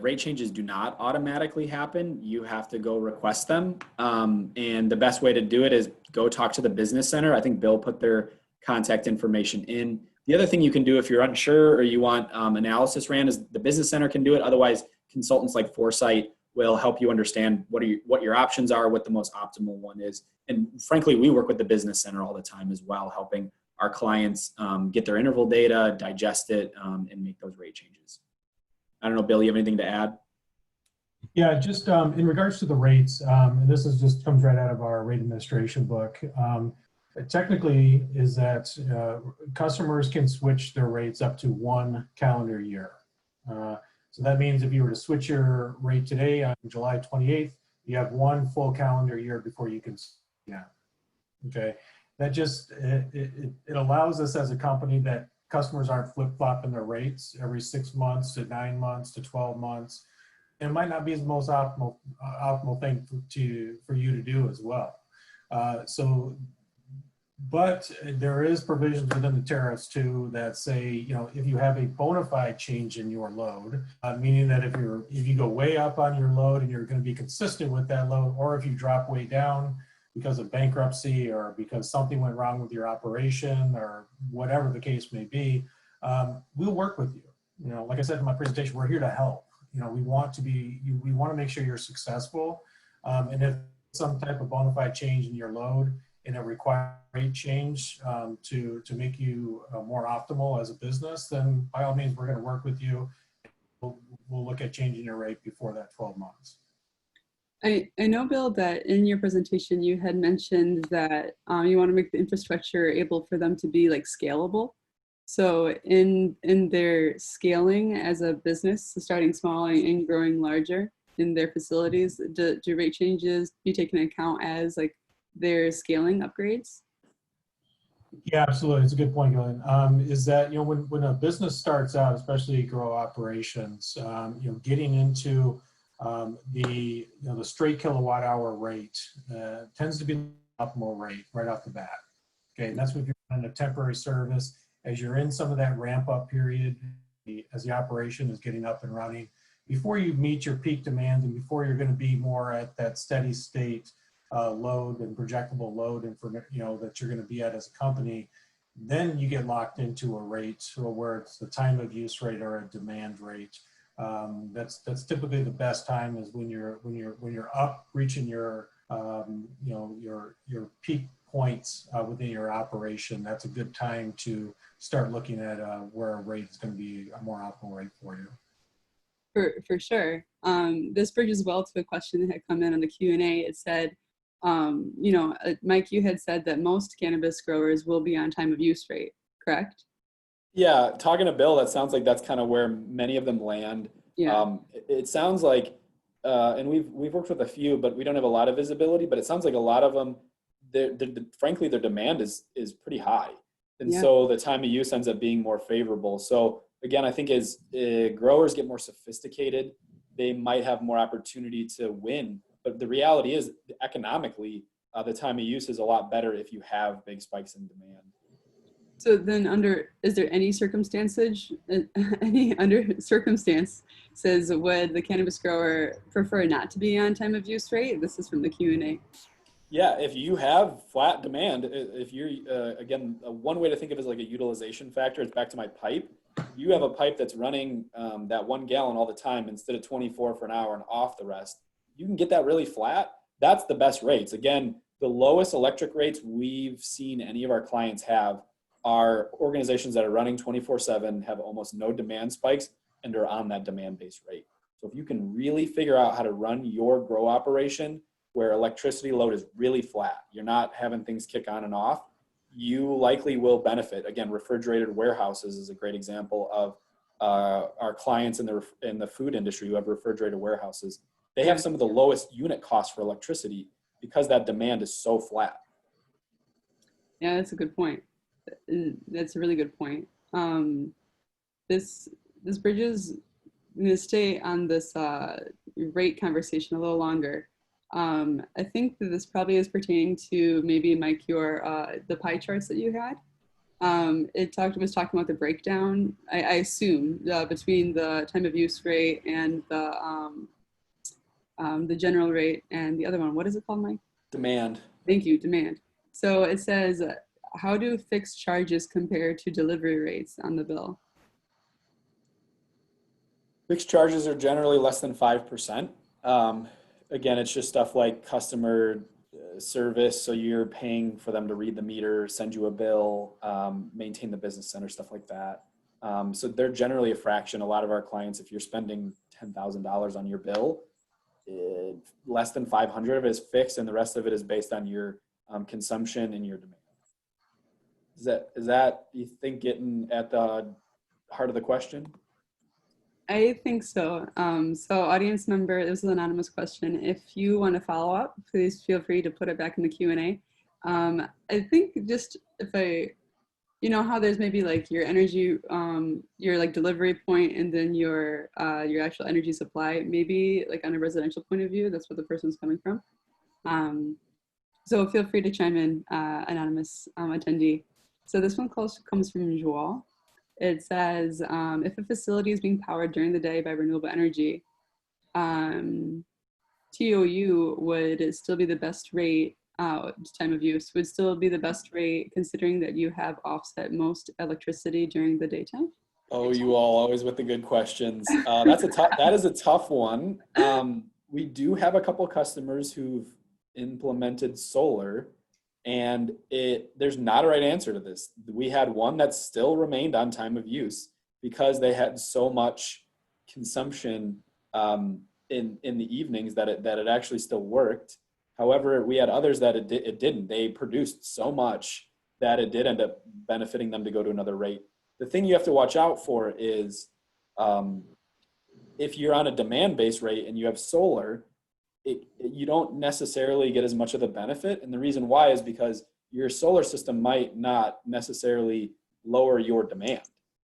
rate changes do not automatically happen. You have to go request them. And the best way to do it is go talk to the business center. I think Bill put their contact information in. The other thing you can do if you're unsure or you want analysis ran is the business center can do it. Otherwise, consultants like Foresight will help you understand what your options are, what the most optimal one is. And frankly, we work with the business center all the time as well, helping our clients get their interval data, digest it, and make those rate changes. I don't know, Bill, you have anything to add? Yeah, just in regards to the rates, and this is just comes right out of our rate administration book. Technically is that customers can switch their rates up to 1 calendar year. So that means if you were to switch your rate today on July 28th, you have 1 full calendar year before you can, okay. That just, it allows us as a company that customers aren't flip-flopping their rates every 6 months to 9 months to 12 months. And it might not be the most optimal thing for you to do as well. But there is provisions within the tariffs too that say, if you have a bona fide change in your load, meaning that if you go way up on your load and you're going to be consistent with that load, or if you drop way down because of bankruptcy or because something went wrong with your operation or whatever the case may be, we'll work with you. Like I said in my presentation, we're here to help. We want to make sure you're successful. And if some type of bona fide change in your load and it requires rate change to make you more optimal as a business, then by all means, we're going to work with you. We'll look at changing your rate before that 12 months. I know, Bill, that in your presentation, you had mentioned that you want to make the infrastructure able for them to be like scalable. So in their scaling as a business, so starting small and growing larger in their facilities, do rate changes be taken into account as like their scaling upgrades? Yeah, absolutely. It's a good point, Gillian. Is that, when a business starts out, especially grow operations, getting into the straight kilowatt hour rate tends to be the optimal rate right off the bat. Okay, and that's what you're on a temporary service. As you're in some of that ramp up period, as the operation is getting up and running, before you meet your peak demand and before you're going to be more at that steady state load and projectable load and that you're going to be at as a company, then you get locked into a rate where it's the time of use rate or a demand rate. That's typically the best time is when you're up reaching your your peak points within your operation. That's a good time to start looking at where a rate is going to be a more optimal rate for you. For sure. This bridges well to a question that had come in on the Q&A. It said, Mike, you had said that most cannabis growers will be on time of use rate, correct? Yeah, talking to Bill, that sounds like that's kind of where many of them land. Yeah. It sounds like, and we've worked with a few, but we don't have a lot of visibility. But it sounds like a lot of them, frankly, their demand is pretty high, and so the time of use ends up being more favorable. So again, I think as growers get more sophisticated, they might have more opportunity to win. But the reality is, economically, the time of use is a lot better if you have big spikes in demand. So then is there any circumstance would the cannabis grower prefer not to be on time of use rate? This is from the Q&A. Yeah, if you have flat demand, if you're, again, one way to think of it is like a utilization factor. It's back to my pipe. You have a pipe that's running that 1 gallon all the time instead of 24 for an hour and off the rest. You can get that really flat. That's the best rates. Again, the lowest electric rates we've seen any of our clients have are organizations that are running 24/7, have almost no demand spikes, and are on that demand-based rate. So if you can really figure out how to run your grow operation where electricity load is really flat, you're not having things kick on and off, you likely will benefit. Again, refrigerated warehouses is a great example of our clients in the food industry who have refrigerated warehouses. They have some of the lowest unit costs for electricity because that demand is so flat. Yeah, that's a good point. That's a really good point. This bridges, I'm going to stay on this rate conversation a little longer. I think that this probably is pertaining to maybe, Mike, the pie charts that you had. It was talking about the breakdown, I assume, between the time of use rate and the general rate and the other one. What is it called, Mike? Demand. Thank you, demand. So it says, how do fixed charges compare to delivery rates on the bill? Fixed charges are generally less than 5%. Again, it's just stuff like customer service. So you're paying for them to read the meter, send you a bill, maintain the business center, stuff like that. So they're generally a fraction. A lot of our clients, if you're spending $10,000 on your bill, less than 500 of it is fixed, and the rest of it is based on your consumption and your demand. Is that you think getting at the heart of the question? I think so. So audience member, this is an anonymous question. If you want to follow up, please feel free to put it back in the Q&A. I think just how there's maybe like your energy, your like delivery point, and then your actual energy supply, maybe like on a residential point of view, that's where the person's coming from. So feel free to chime in, anonymous attendee. So this one comes from Joel. It says, if a facility is being powered during the day by renewable energy, TOU would still be the best rate, time of use would still be the best rate considering that you have offset most electricity during the daytime? Oh, you all always with the good questions. That is a tough one. We do have a couple of customers who've implemented solar, and there's not a right answer to this. We had one that still remained on time of use because they had so much consumption in the evenings that it actually still worked. However, we had others that it didn't. They produced so much that it did end up benefiting them to go to another rate. the thing you have to watch out for is if you're on a demand-based rate and you have solar, you don't necessarily get as much of the benefit. And the reason why is because your solar system might not necessarily lower your demand.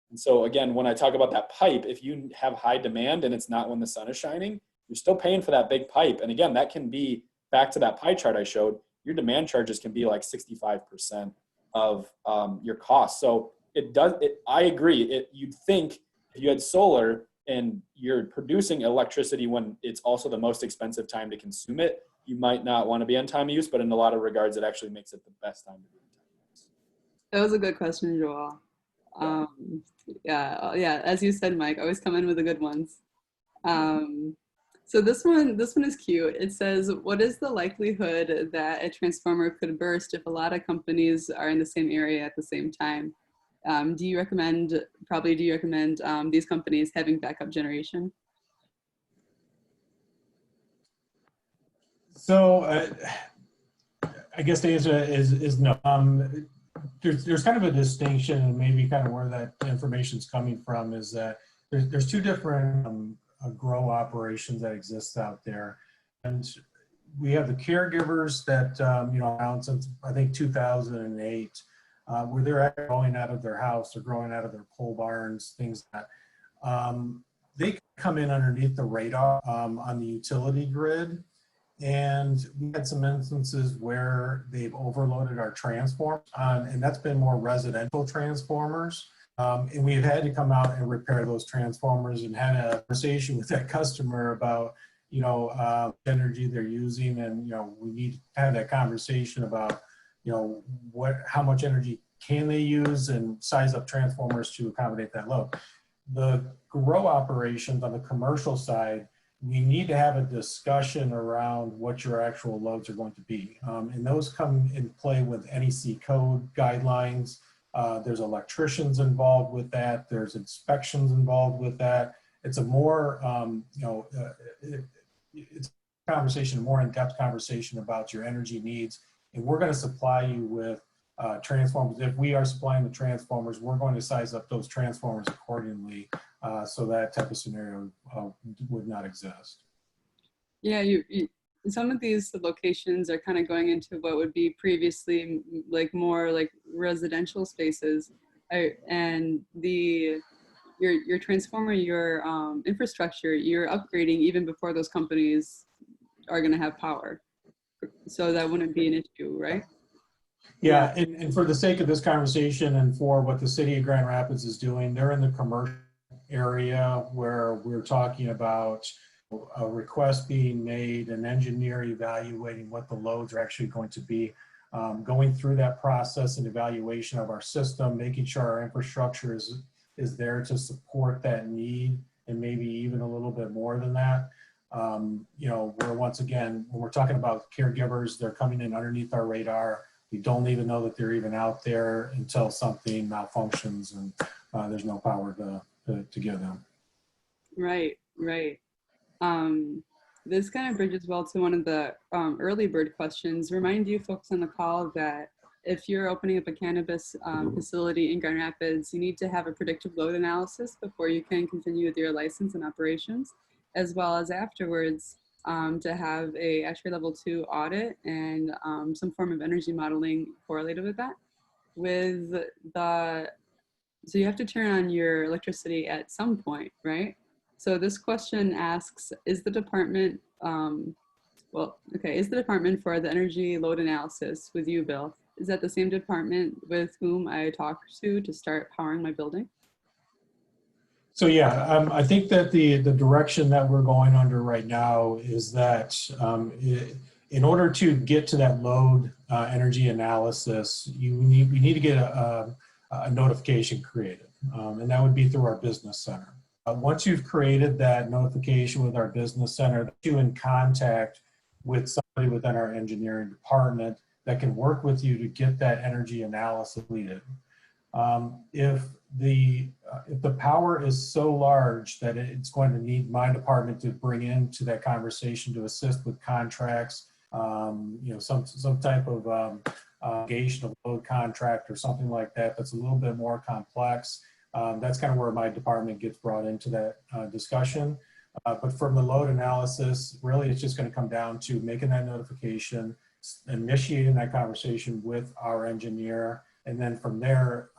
And so again, when I talk about that pipe, if you have high demand and it's not when the sun is shining, you're still paying for that big pipe. And again, that can be, back to that pie chart I showed, your demand charges can be like 65% of your cost. So I agree. You'd think if you had solar and you're producing electricity when it's also the most expensive time to consume it, you might not want to be on time of use, but in a lot of regards, it actually makes it the best time to be on time of use. That was a good question, Joel. Yeah, as you said, Mike, always come in with the good ones. So this one is cute. It says, what is the likelihood that a transformer could burst if a lot of companies are in the same area at the same time? Do you recommend these companies having backup generation? So I guess the answer is no. There's kind of a distinction, and maybe kind of where that information is coming from is that there's two different grow operations that exist out there, and we have the caregivers that around since I think 2008, where they're growing out of their house, they're growing out of their pole barns, things like that. They come in underneath the radar on the utility grid. And we had some instances where they've overloaded our transformers, and that's been more residential transformers. And we've had to come out and repair those transformers and had a conversation with that customer about, energy they're using. And, we need to have that conversation about, how much energy can they use and size up transformers to accommodate that load. The grow operations on the commercial side, we need to have a discussion around what your actual loads are going to be. And those come in play with NEC code guidelines. There's electricians involved with that. There's inspections involved with that. It's a more, it's a conversation, a more in-depth conversation about your energy needs. And we're gonna supply you with transformers. If we are supplying the transformers, we're going to size up those transformers accordingly. So that type of scenario would not exist. Yeah, some of these locations are kind of going into what would be previously more like residential spaces, and your transformer, your infrastructure, you're upgrading even before those companies are going to have power. So that wouldn't be an issue, right? Yeah, and for the sake of this conversation and for what the city of Grand Rapids is doing, they're in the commercial area where we're talking about a request being made, an engineer evaluating what the loads are actually going to be, going through that process and evaluation of our system, making sure our infrastructure is there to support that need, and maybe even a little bit more than that. Where once again, when we're talking about caregivers, they're coming in underneath our radar. We don't even know that they're even out there until something malfunctions and there's no power to give them. Right. This kind of bridges well to one of the early bird questions. Remind you folks on the call that if you're opening up a cannabis facility in Grand Rapids, you need to have a predictive load analysis before you can continue with your license and operations, as well as afterwards to have a ASHRAE level 2 audit and some form of energy modeling correlated with that. So you have to turn on your electricity at some point, right? So this question asks, is the department for the energy load analysis with you, Bill? Is that the same department with whom I talked to start powering my building? So yeah, I think that the direction that we're going under right now is that in order to get to that load energy analysis, we need to get a notification created, and that would be through our business center. Once you've created that notification with our business center, you're in contact with somebody within our engineering department that can work with you to get that energy analysis completed. If the power is so large that it's going to need my department to bring into that conversation to assist with contracts, some type of engagement of load contract or something like that, that's a little bit more complex, That's kind of where my department gets brought into that discussion. But from the load analysis, really it's just going to come down to making that notification, initiating that conversation with our engineer, and then from there,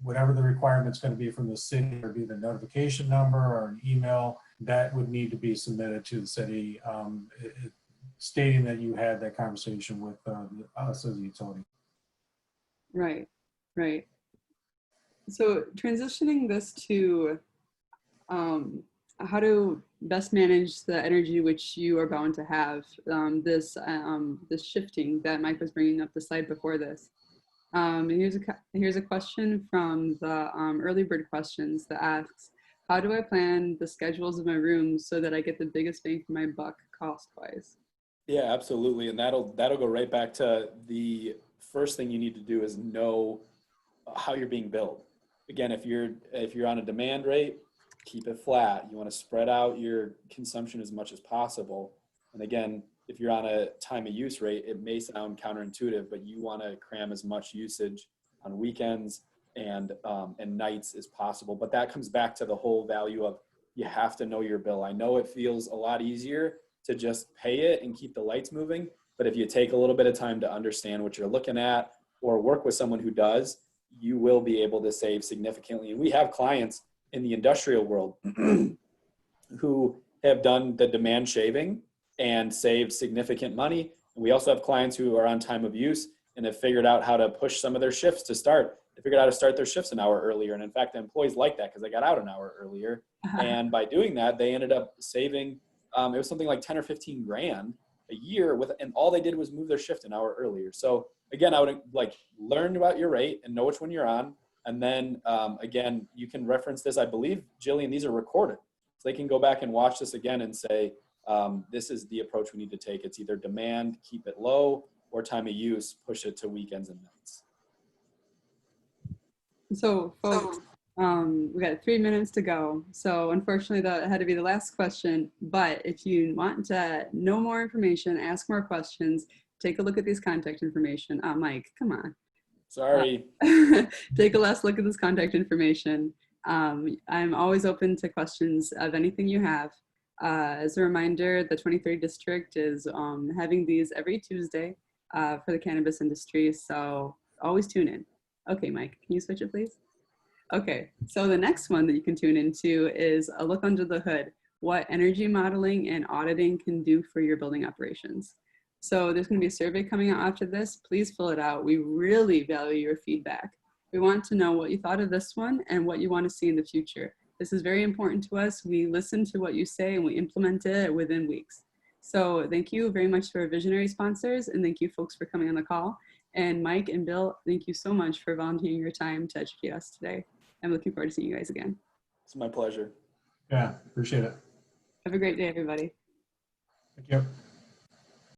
whatever the requirement's going to be from the city, or be the notification number or an email, that would need to be submitted to the city, stating that you had that conversation with us as a utility. Right, right. So transitioning this to how to best manage the energy which you are bound to have, this shifting that Mike was bringing up the slide before this. And here's a question from the early bird questions that asks, how do I plan the schedules of my rooms so that I get the biggest bang for my buck cost-wise? Yeah, absolutely. And that'll go right back to the first thing you need to do is know how you're being billed. Again, if you're on a demand rate, keep it flat. You want to spread out your consumption as much as possible. And again, if you're on a time of use rate, it may sound counterintuitive, but you want to cram as much usage on weekends and nights as possible. But that comes back to the whole value of you have to know your bill. I know it feels a lot easier to just pay it and keep the lights moving, but if you take a little bit of time to understand what you're looking at or work with someone who does, you will be able to save significantly. And we have clients in the industrial world who have done the demand shaving and saved significant money. And we also have clients who are on time of use and have figured out how to push some of their shifts to start. They figured out how to start their shifts an hour earlier. And in fact, the employees like that because they got out an hour earlier. And by doing that, they ended up saving, it was something like 10 or 15 grand a year and all they did was move their shift an hour earlier. So again, I would learn about your rate and know which one you're on. And then again, you can reference this. I believe, Jillian, these are recorded. So they can go back and watch this again and say, this is the approach we need to take. It's either demand, keep it low, or time of use, push it to weekends and nights. So folks, we got 3 minutes to go. So unfortunately that had to be the last question, but if you want to know more information, ask more questions, take a look at these contact information. Mike, come on. Sorry. Take a last look at this contact information. I'm always open to questions of anything you have. As a reminder, the 23rd district is having these every Tuesday for the cannabis industry. So always tune in. Okay, Mike, can you switch it, please? Okay, so the next one that you can tune into is a look under the hood, what energy modeling and auditing can do for your building operations. So there's going to be a survey coming out after this. Please fill it out. We really value your feedback. We want to know what you thought of this one and what you want to see in the future. This is very important to us. We listen to what you say and we implement it within weeks. So thank you very much to our visionary sponsors, and thank you folks for coming on the call. And Mike and Bill, thank you so much for volunteering your time to educate us today. I'm looking forward to seeing you guys again. It's my pleasure. Yeah, appreciate it. Have a great day, everybody. Thank you.